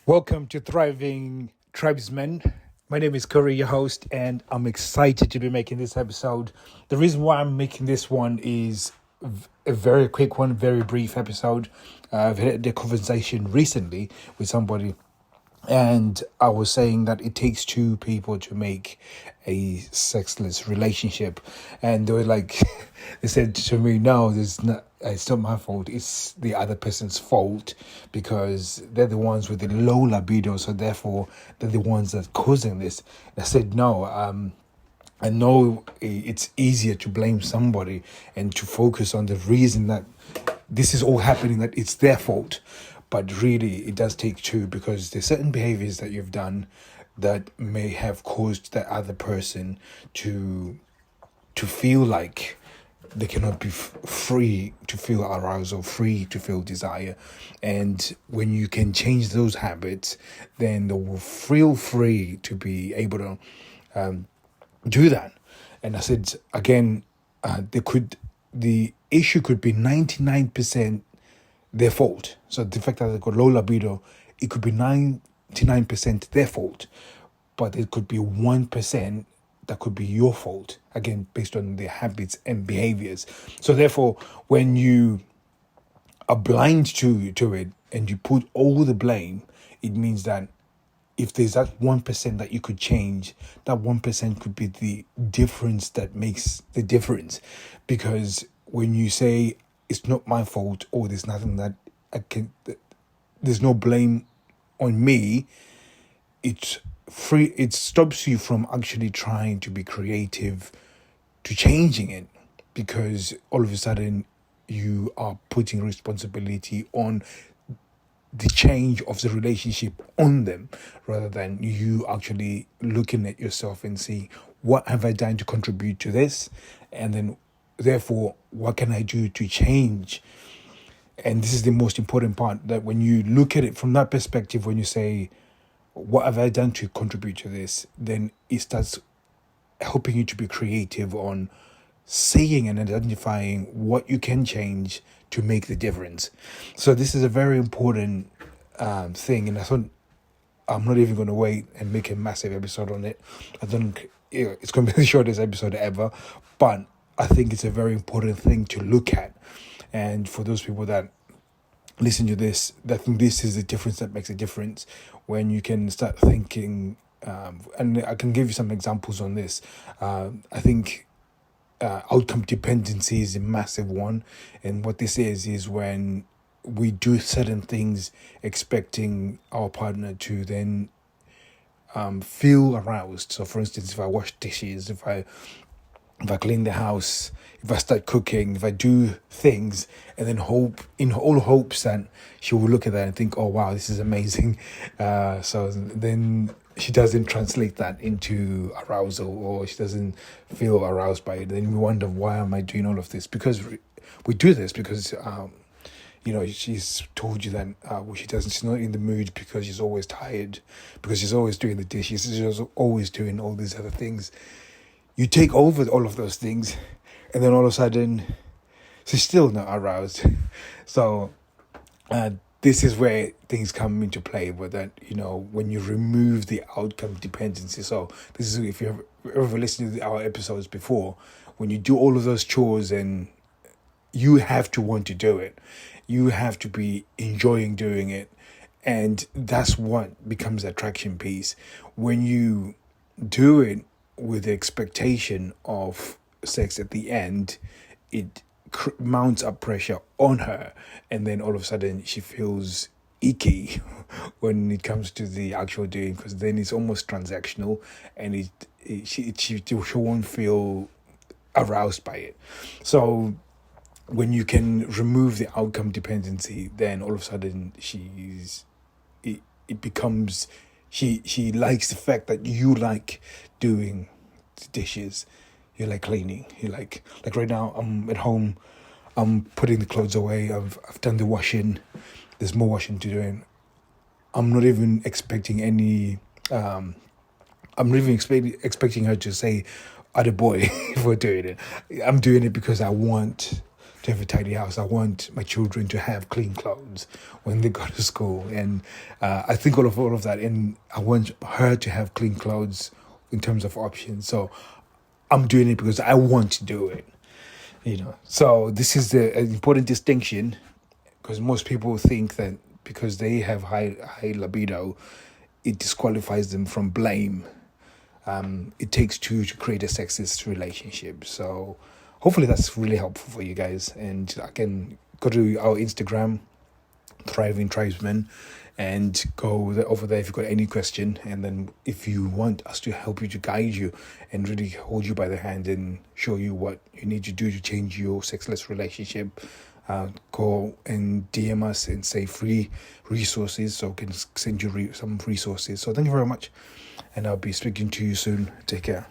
Welcome to Thriving Tribesmen. My name is Curry, your host, and I'm excited to be making this episode. The reason why I'm making this one is a very quick one, very brief episode. I've had a conversation recently with somebody, and I was saying that it takes two people to make a sexless relationship, and they were like, they said to me, "No, there's not. It's not my fault. It's the other person's fault because they're the ones with the low libido, so therefore they're the ones that causing this." And I said, "No. I know it's easier to blame somebody and to focus on the reason that this is all happening, that it's their fault. But really, it does take two because there's certain behaviors that you've done that may have caused that other person to feel like they cannot be free to feel arousal, free to feel desire. And when you can change those habits, then they will feel free to be able to do that." And I said again, the issue could be 99% their fault. So the fact that they got low libido, it could be 99% their fault, but it could be 1% that could be your fault, again based on their habits and behaviors. So therefore, when you are blind to it and you put all the blame, it means that if there's that 1% that you could change, that 1% could be the difference that makes the difference. Because when you say it's not my fault, or there's nothing that there's no blame on me, it stops you from actually trying to be creative to changing it, because all of a sudden you are putting responsibility on the change of the relationship on them, rather than you actually looking at yourself and see, what have I done to contribute to this, and then therefore what can I do to change. And this is the most important part, that when you look at it from that perspective, when you say, what have I done to contribute to this, then it starts helping you to be creative on saying and identifying what you can change to make the difference. So this is a very important thing, and I thought I'm not even going to wait and make a massive episode on it. I think it's going to be the shortest episode ever, but I think it's a very important thing to look at. And for those people that listen to this, I think this is the difference that makes a difference, when you can start thinking, and I can give you some examples on this. I think outcome dependency is a massive one, and what this is when we do certain things expecting our partner to then feel aroused. So for instance, if I wash dishes, if I clean the house, if I start cooking, if I do things, and then hope, in all hopes that she will look at that and think, "Oh wow, this is amazing," so then she doesn't translate that into arousal, or she doesn't feel aroused by it. Then we wonder, why am I doing all of this? Because we do this because she's told you that she's not in the mood because she's always tired, because she's always doing the dishes, she's always doing all these other things. You take over all of those things, and then all of a sudden she's still not aroused. So this is where things come into play, with that, when you remove the outcome dependency. So this is, if you've ever listened to our episodes before, when you do all of those chores, and you have to want to do it, you have to be enjoying doing it, and that's what becomes the attraction piece. When you do it with the expectation of sex at the end, it mounts up pressure on her, and then all of a sudden she feels icky when it comes to the actual doing, because then it's almost transactional, and she won't feel aroused by it. So when you can remove the outcome dependency, then all of a sudden it becomes, she likes the fact that you like doing the dishes, you like cleaning, you like right now I'm at home, I'm putting the clothes away, I've done the washing, there's more washing to do, and I'm not even expecting any I'm not even expecting her to say "other boy" for doing it. I'm doing it because I want to have a tidy house. I want my children to have clean clothes when they go to school, and I think all of that. And I want her to have clean clothes in terms of options. So I'm doing it because I want to do it. So this is the important distinction, because most people think that because they have high libido, it disqualifies them from blame. It takes two to create a sexist relationship. So hopefully that's really helpful for you guys. And again, go to our Instagram, Thriving Tribesmen, and go over there if you've got any question. And then if you want us to help you, to guide you and really hold you by the hand and show you what you need to do to change your sexless relationship, go and DM us and say free resources, so we can send you some resources. So thank you very much, and I'll be speaking to you soon. Take care.